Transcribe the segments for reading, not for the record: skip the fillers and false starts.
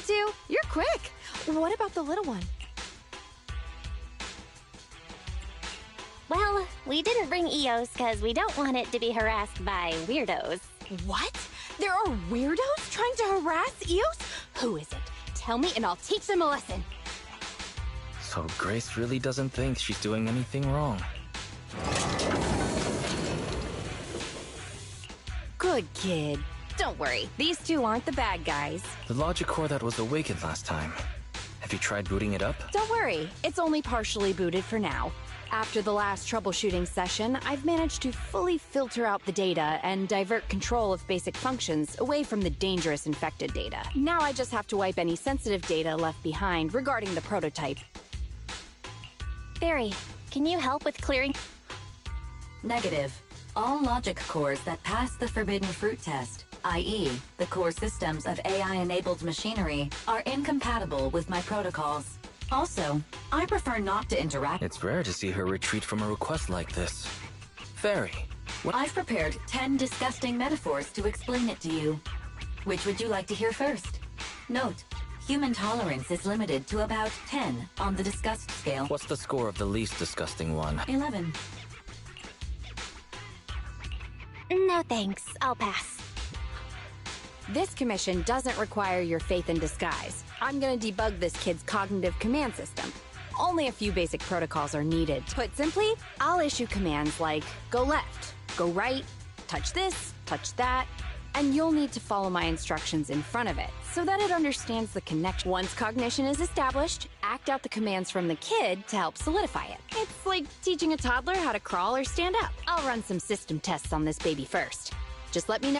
two? You're quick. What about the little one? Well, we didn't bring Eos because we don't want it to be harassed by weirdos. What? There are weirdos trying to harass Eos? Who is it? Tell me and I'll teach them a lesson. So Grace really doesn't think she's doing anything wrong. Good kid. Don't worry, these two aren't the bad guys. The logic core that was awakened last time. Have you tried booting it up? Don't worry, it's only partially booted for now. After the last troubleshooting session, I've managed to fully filter out the data and divert control of basic functions away from the dangerous infected data. Now I just have to wipe any sensitive data left behind regarding the prototype. Fairy, can you help with clearing? Negative. All logic cores that pass the forbidden fruit test, i.e., the core systems of AI-enabled machinery, are incompatible with my protocols. Also, I prefer not to interact. It's rare to see her retreat from a request like this. Fairy, what? I've prepared 10 disgusting metaphors to explain it to you. Which would you like to hear first? Note, human tolerance is limited to about 10 on the disgust scale. What's the score of the least disgusting one? 11. No thanks, I'll pass. This commission doesn't require your faith in disguise. I'm gonna debug this kid's cognitive command system. Only a few basic protocols are needed. Put simply, I'll issue commands like go left, go right, touch this, touch that, and you'll need to follow my instructions in front of it so that it understands the connection. Once cognition is established, act out the commands from the kid to help solidify it. It's like teaching a toddler how to crawl or stand up. I'll run some system tests on this baby first. Just let me know.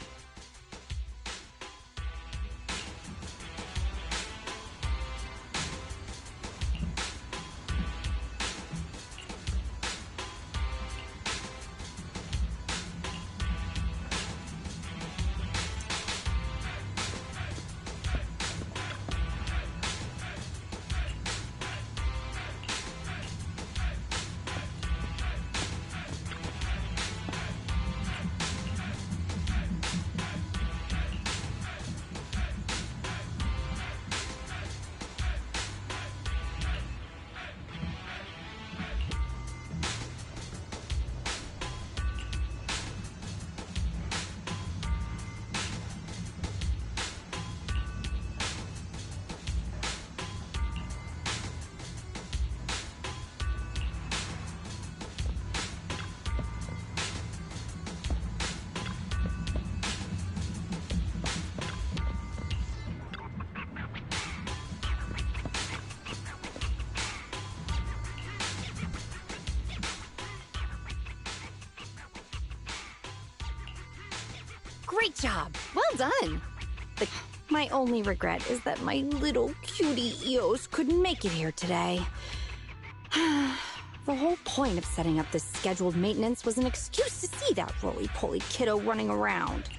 Great job! Well done! My only regret is that my little cutie Eos couldn't make it here today. The whole point of setting up this scheduled maintenance was an excuse to see that roly-poly kiddo running around.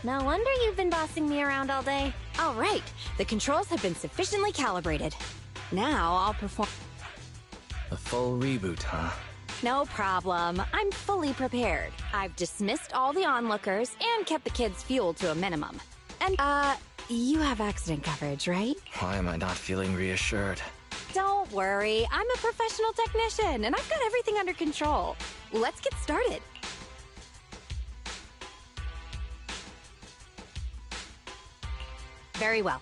No wonder you've been bossing me around all day. All right, the controls have been sufficiently calibrated. Now I'll perform... A full reboot, huh? No problem. I'm fully prepared. I've dismissed all the onlookers and kept the kids' fuel to a minimum. And, you have accident coverage, right? Why am I not feeling reassured? Don't worry. I'm a professional technician, and I've got everything under control. Let's get started. Very well.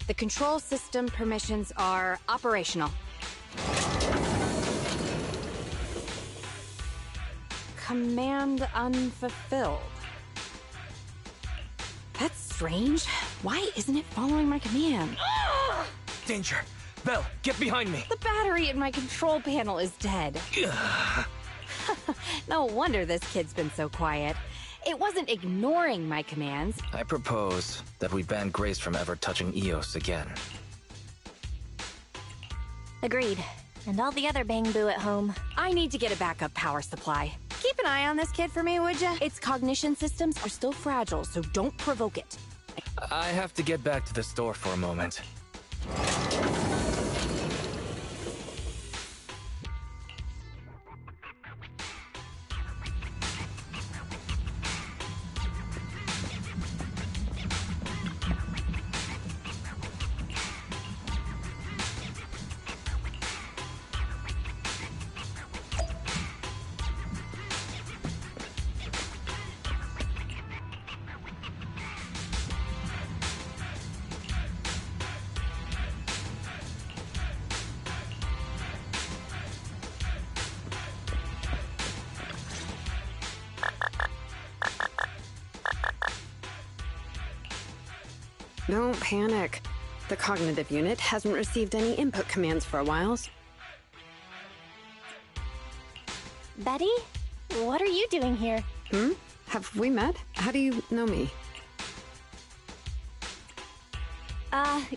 The control system permissions are operational. Command unfulfilled. That's strange. Why isn't it following my command? Danger! Belle, get behind me! The battery in my control panel is dead. No wonder this kid's been so quiet. It wasn't ignoring my commands. I propose that we ban Grace from ever touching Eos again. Agreed. And all the other bang boo at home. I need to get a backup power supply. Keep an eye on this kid for me, would ya? Its cognition systems are still fragile, so don't provoke it. I have to get back to the store for a moment. Don't panic. The cognitive unit hasn't received any input commands for a while. Betty? What are you doing here? Have we met? How do you know me?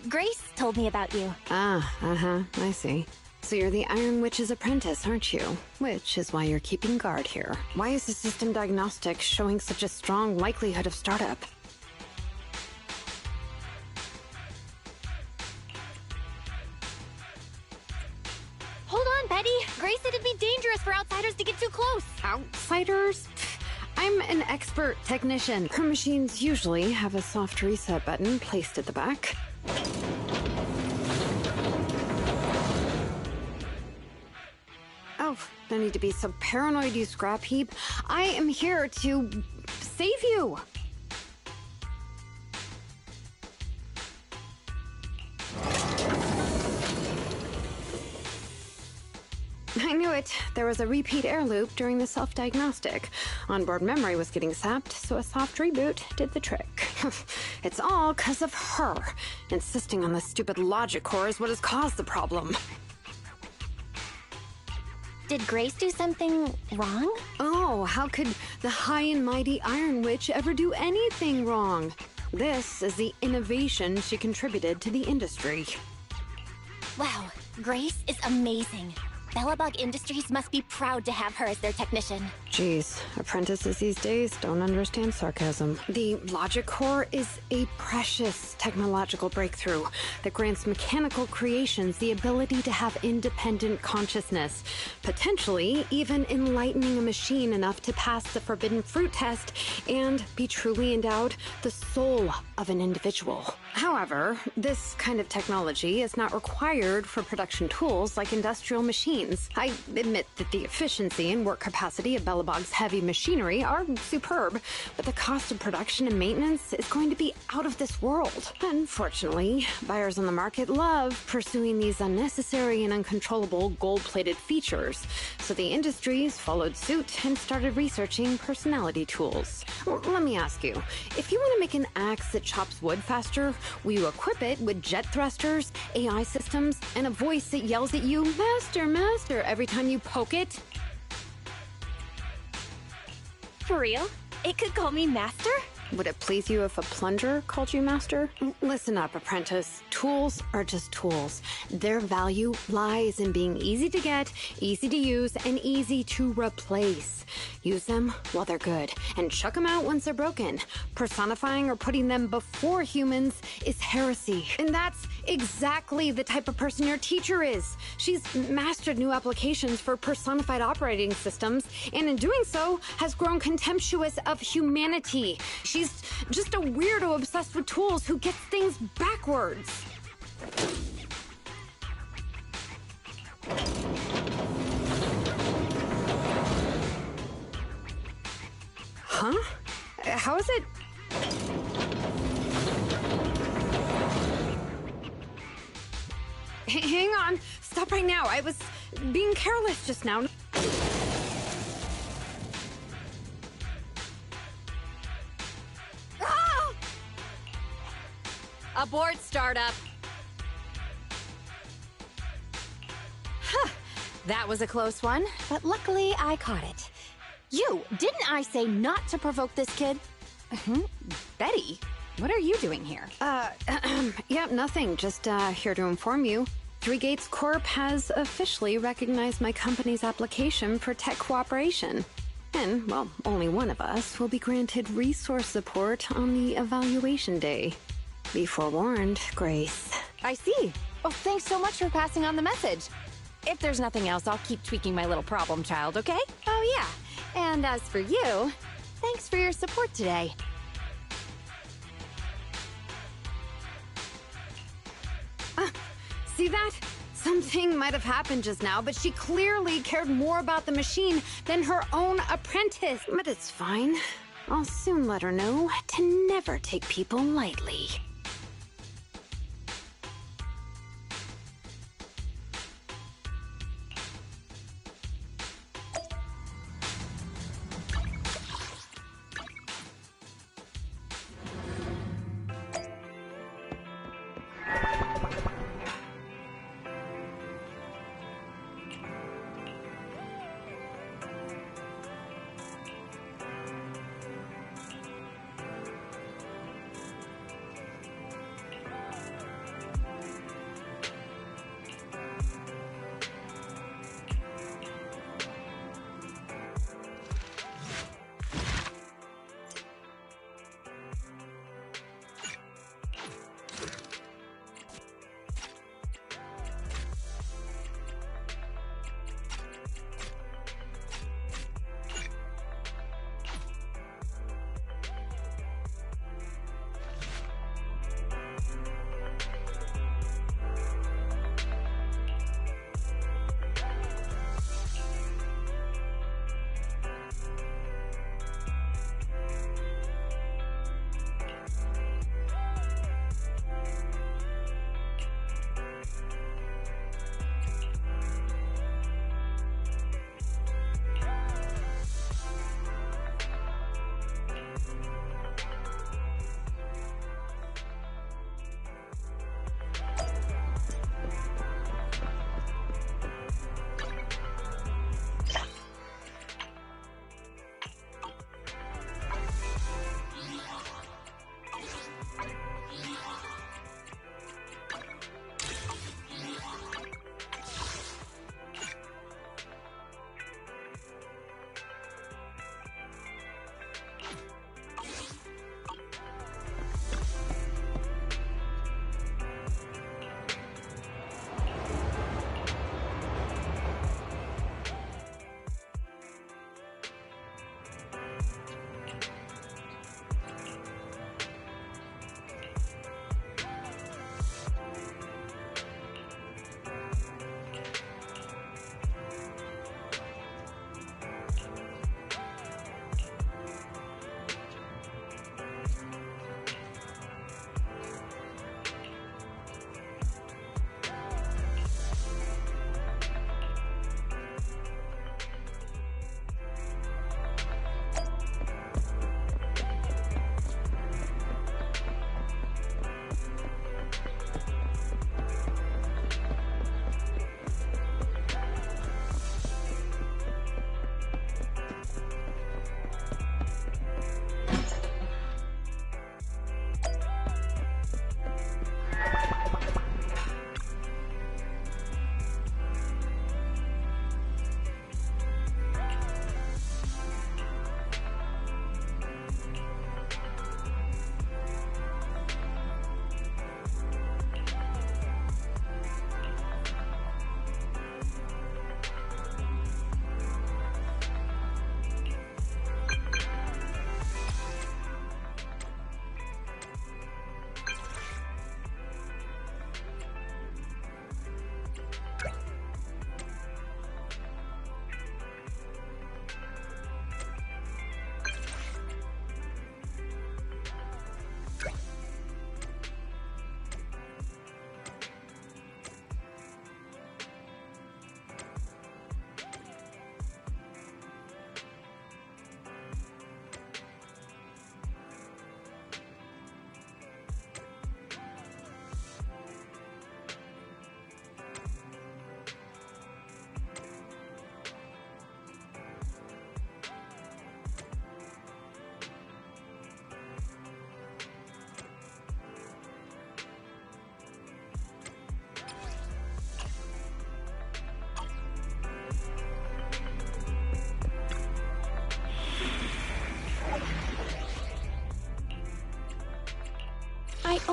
Grace told me about you. I see. So you're the Iron Witch's apprentice, aren't you? Which is why you're keeping guard here. Why is the system diagnostic showing such a strong likelihood of startup? Hold on, Betty. Grace said it'd be dangerous for outsiders to get too close. Outsiders? I'm an expert technician. Her machines usually have a soft reset button placed at the back. Oh, no need to be so paranoid, you scrap heap. I am here to save you. I knew it. There was a repeat air loop during the self-diagnostic. Onboard memory was getting sapped, so a soft reboot did the trick. It's all 'cause of her. Insisting on the stupid logic core is what has caused the problem. Did Grace do something wrong? Oh, how could the high and mighty Iron Witch ever do anything wrong? This is the innovation she contributed to the industry. Wow, Grace is amazing. Bellabug Industries must be proud to have her as their technician. Geez, apprentices these days don't understand sarcasm. The logic core is a precious technological breakthrough that grants mechanical creations the ability to have independent consciousness, potentially even enlightening a machine enough to pass the forbidden fruit test and be truly endowed the soul of an individual. However, this kind of technology is not required for production tools like industrial machines. I admit that the efficiency and work capacity of Bellabog's heavy machinery are superb, but the cost of production and maintenance is going to be out of this world. Unfortunately, buyers on the market love pursuing these unnecessary and uncontrollable gold-plated features, so the industries followed suit and started researching personality tools. Let me ask you, if you want to make an axe that chops wood faster, will you equip it with jet thrusters, AI systems, and a voice that yells at you, "Master, Master," every time you poke it? For real? It could call me Master? Would it please you if a plunger called you Master? Listen up, apprentice. Tools are just tools. Their value lies in being easy to get, easy to use, and easy to replace. Use them while they're good, and chuck them out once they're broken. Personifying or putting them before humans is heresy. And that's exactly the type of person your teacher is. She's mastered new applications for personified operating systems, and in doing so, has grown contemptuous of humanity. She's just a weirdo obsessed with tools who gets things backwards. Huh? How is it? Hang on. Stop right now. I was being careless just now. Ah! Abort startup. Huh. That was a close one, but luckily I caught it. You, didn't I say not to provoke this kid? Betty, what are you doing here? Yeah, nothing. Just here to inform you. Three Gates Corp has officially recognized my company's application for tech cooperation. And, well, only one of us will be granted resource support on the evaluation day. Be forewarned, Grace. I see. Oh, thanks so much for passing on the message. If there's nothing else, I'll keep tweaking my little problem child, okay? Oh, yeah. And as for you, thanks for your support today. See that? Something might have happened just now, but she clearly cared more about the machine than her own apprentice. But it's fine. I'll soon let her know to never take people lightly.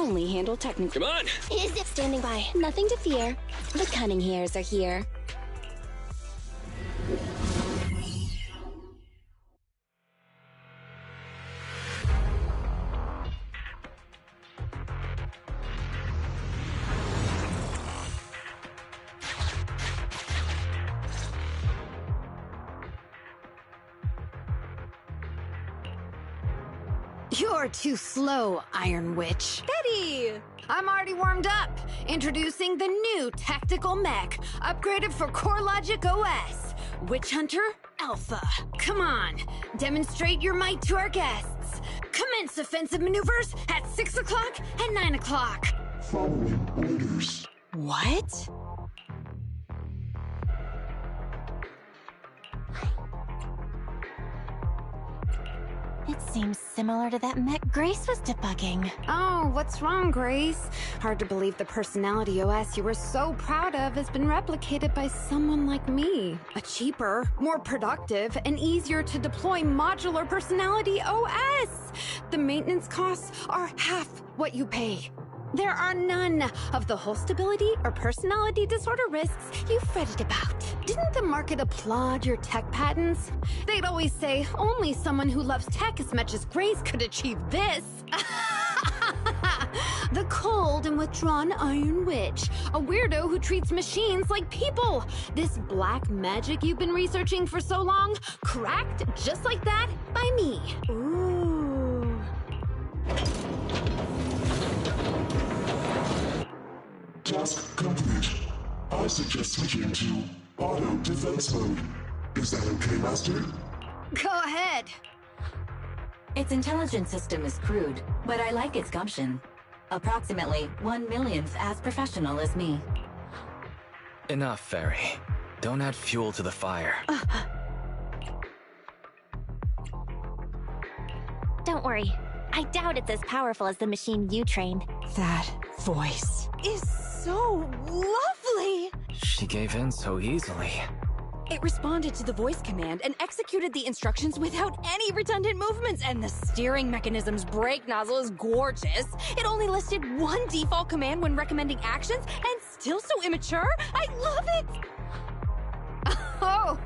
only handle technical. Come on! Is it standing by? Nothing to fear. The cunning hairs are here. You're too slow, Iron Witch. Betty! I'm already warmed up. Introducing the new tactical mech, upgraded for Core Logic OS. Witch Hunter Alpha. Come on, demonstrate your might to our guests. Commence offensive maneuvers at 6 o'clock and 9 o'clock. Following orders. What? It seems similar to that mech Grace was debugging. Oh, what's wrong, Grace? Hard to believe the personality OS you were so proud of has been replicated by someone like me. A cheaper, more productive, and easier to deploy modular personality OS. The maintenance costs are half what you pay. There are none of the whole stability or personality disorder risks you fretted about. Didn't the market applaud your tech patents? They'd always say only someone who loves tech as much as Grace could achieve this. The cold and withdrawn Iron Witch, a weirdo who treats machines like people. This black magic you've been researching for so long, cracked just like that by me. Ooh. Task complete. I suggest switching to auto defense mode. Is that okay, Master? Go ahead. Its intelligence system is crude, but I like its gumption. Approximately 1/1,000th as professional as me. Enough, Fairy. Don't add fuel to the fire. Don't worry. I doubt it's as powerful as the machine you trained. That voice is so lovely! She gave in so easily. It responded to the voice command and executed the instructions without any redundant movements, and the steering mechanism's brake nozzle is gorgeous. It only listed one default command when recommending actions, and still so immature. I love it! Oh,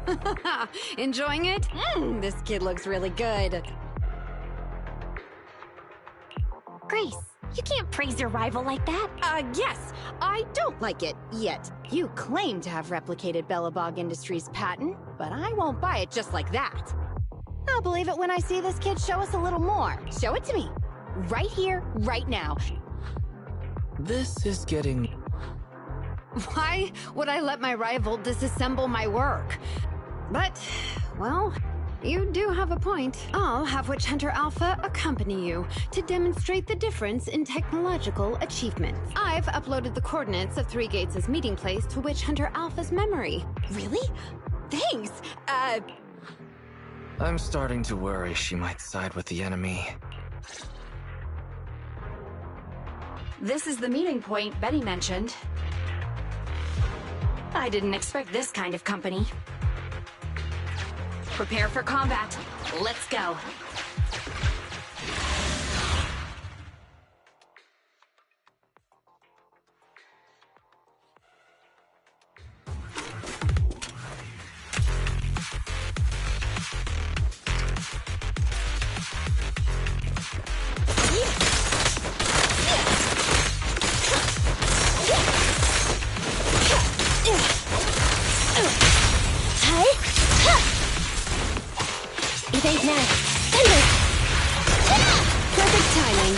enjoying it? This kid looks really good. Grace, you can't praise your rival like that. Yes, I don't like it yet. You claim to have replicated Belobog Industries' patent, but I won't buy it just like that. I'll believe it when I see this kid show us a little more. Show it to me. Right here, right now. This is getting... Why would I let my rival disassemble my work? But, well, you do have a point. I'll have Witch Hunter Alpha accompany you to demonstrate the difference in technological achievements. I've uploaded the coordinates of Three Gates' meeting place to Witch Hunter Alpha's memory. Really? Thanks. I'm starting to worry she might side with the enemy. This is the meeting point Betty mentioned. I didn't expect this kind of company. Prepare for combat. Let's go. Evade now. Perfect timing.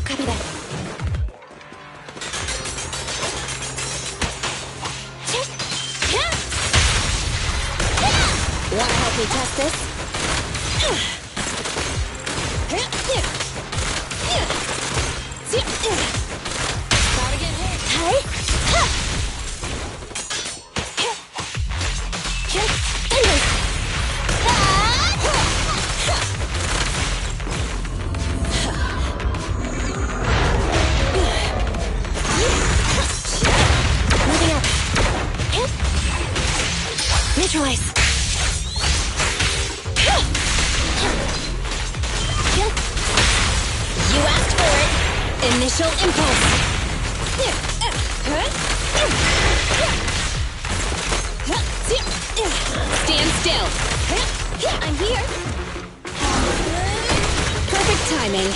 Copy that. Wanna help me test this? Specialize! You asked for it. Initial impulse! Stand still! I'm here. Perfect timing.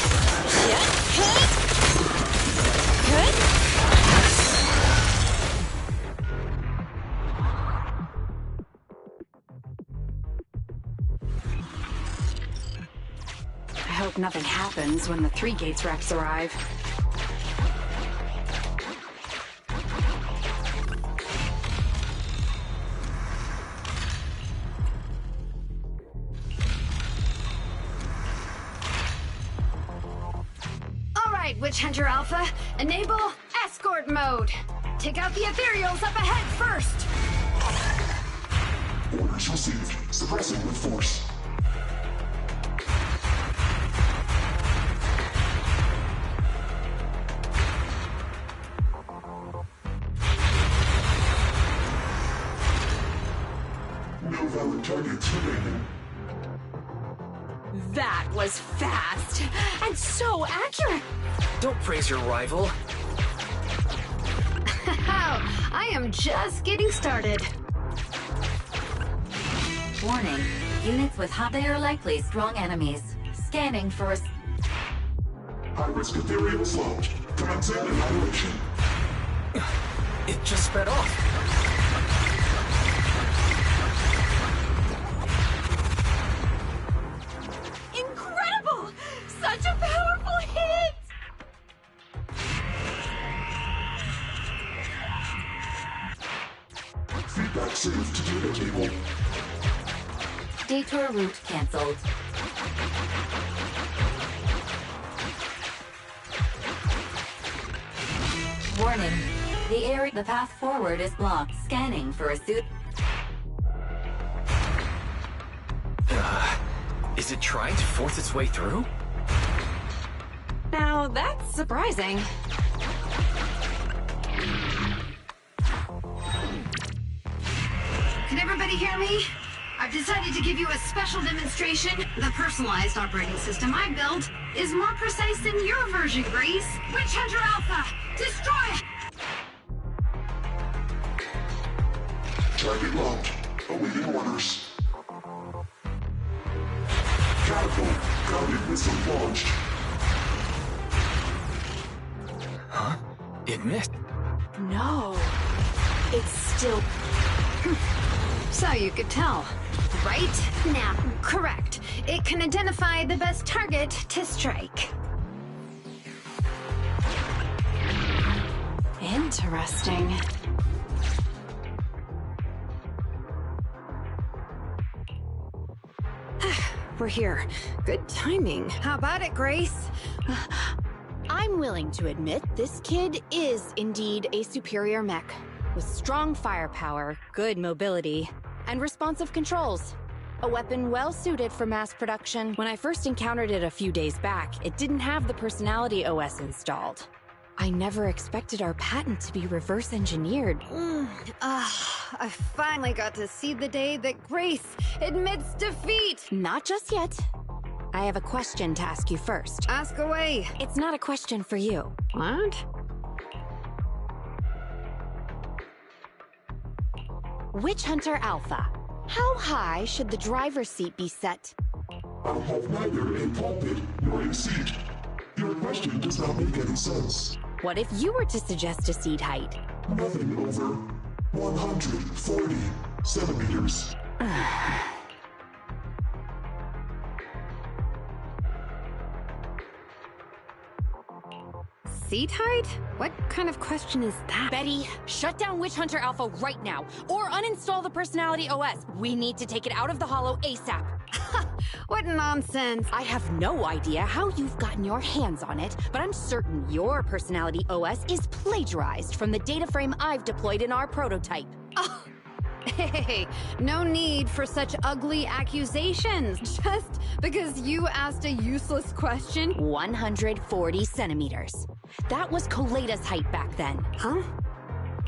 I hope nothing happens when the 3 gates reps arrive. All right, Witch Hunter Alpha, enable escort mode. Take out the ethereals up ahead first. Orders received. Suppressing with force. No valid targets remaining. That was fast and so accurate. Don't praise your rival. I am just getting started. Warning. Units with hot. They are likely strong enemies. Scanning for a... High-risk ethereals launched. Commencing annihilation. It just sped off. Incredible! Such a powerful hit! Feedback saved to data table. Detour route cancelled. Warning. The path forward is blocked. Scanning for a suit. Is it trying to force its way through? Now, that's surprising. Can everybody hear me? I've decided to give you a special demonstration. The personalized operating system I built is more precise than your version, Grace. Witch Hunter Alpha, destroy! Target locked. Awaiting orders. Catapult. Guided missile launched. Huh? It missed. No. It's still... So you could tell, right? Now, correct. It can identify the best target to strike. Interesting. We're here. Good timing. How about it, Grace? I'm willing to admit this kid is indeed a superior mech, with strong firepower, good mobility, and responsive controls. A weapon well suited for mass production. When I first encountered it a few days back, it didn't have the personality OS installed. I never expected our patent to be reverse engineered. I finally got to see the day that Grace admits defeat. Not just yet. I have a question to ask you first. Ask away. It's not a question for you. What? Witch Hunter Alpha, how high should the driver's seat be set? I have neither a pulpit nor a seat. Your question does not make any sense. What if you were to suggest a seat height? Nothing over 140 centimeters. Seat height? What kind of question is that? Betty, shut down Witch Hunter Alpha right now, or uninstall the Personality OS. We need to take it out of the Holo ASAP. What nonsense. I have no idea how you've gotten your hands on it, but I'm certain your Personality OS is plagiarized from the data frame I've deployed in our prototype. Oh. Hey, no need for such ugly accusations. Just because you asked a useless question. 140 centimeters. That was Coletta's height back then. Huh?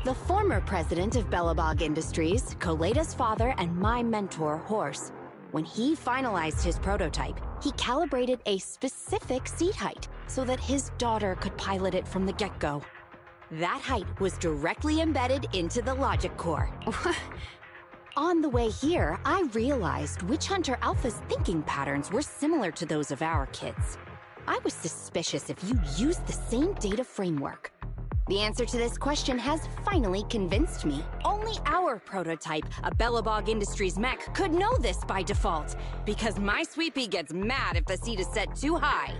the former president of Belobog Industries, Koleda's father, and my mentor, Horse. When he finalized his prototype, he calibrated a specific seat height so that his daughter could pilot it from the get-go. That height was directly embedded into the logic core. On the way here, I realized Witch Hunter Alpha's thinking patterns were similar to those of our kids. I was suspicious if you used the same data framework. The answer to this question has finally convinced me. Only our prototype, a Belobog Industries mech, could know this by default, because my sweet pea gets mad if the seat is set too high.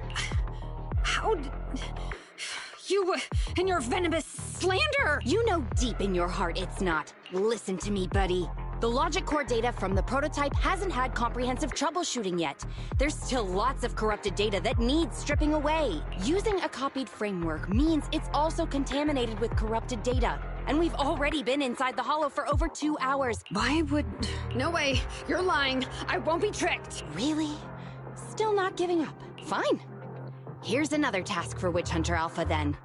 How did... You and your venomous slander! You know deep in your heart it's not. Listen to me, buddy. The logic core data from the prototype hasn't had comprehensive troubleshooting yet. There's still lots of corrupted data that needs stripping away. Using a copied framework means it's also contaminated with corrupted data. And we've already been inside the hollow for over 2 hours. Why would... No way. You're lying. I won't be tricked. Really? Still not giving up. Fine. Here's another task for Witch Hunter Alpha then.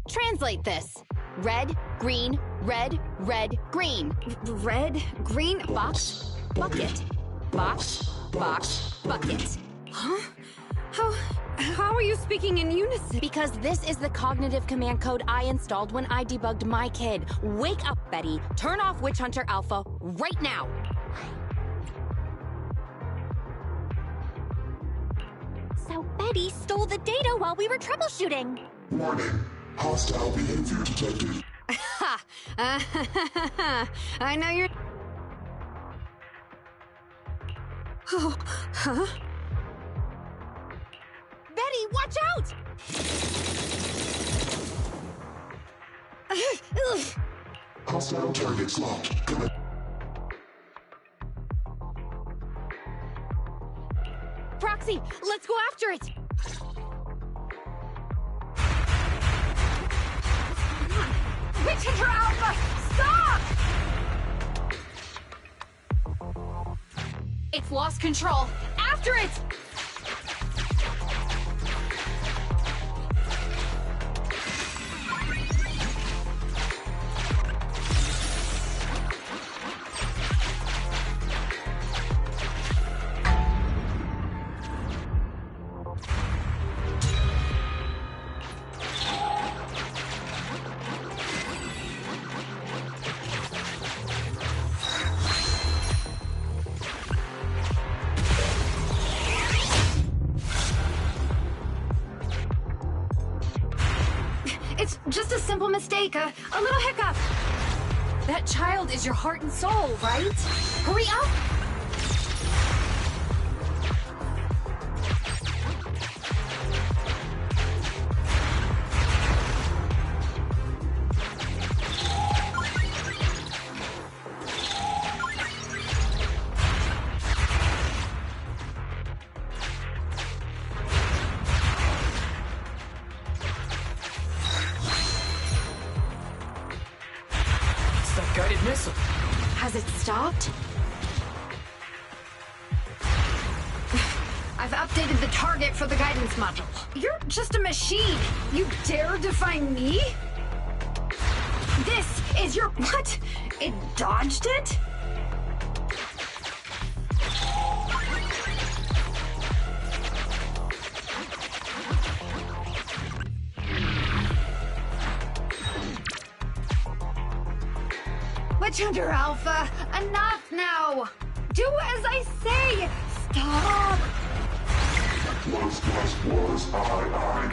Translate this. Red, green, red, red, green. Red, green... Box, bucket. Box, box, bucket. Huh? How are you speaking in unison? Because this is the cognitive command code I installed when I debugged my kid. Wake up, Betty. Turn off Witch Hunter Alpha right now. So Betty stole the data while we were troubleshooting. Warning. Hostile behavior detected. Ha! I know you're... Oh, huh? Betty, watch out! Hostile targets locked. Commit. Proxy, let's go after it! Witch Hunter Alpha! Stop! It's lost control. After it! It's just a simple mistake, a little hiccup. That child is your heart and soul, right? Hurry up! Guided missile. Has it stopped? I've updated the target for the guidance module. You're just a machine. You dare defy me? This is your... What? It dodged it? Witch Hunter Alpha, enough now! Do as I say! Stop! Was, I.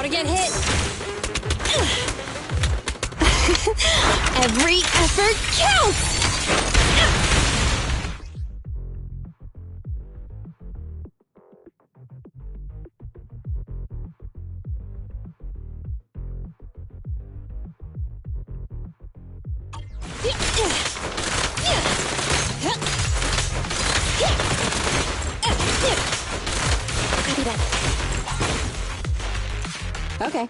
About to get hit. Every effort counts! Copy that. Okay.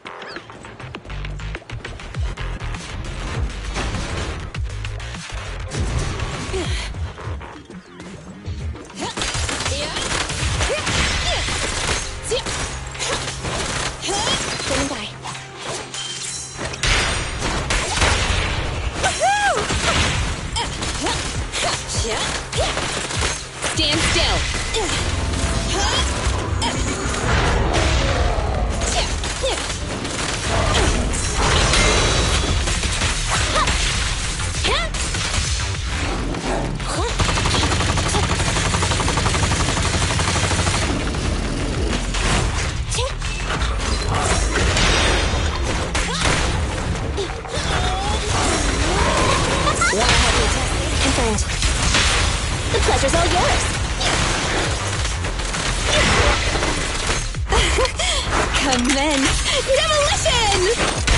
Don't die. Stand still. Confirmed. The pleasure's all yours. Commence demolition!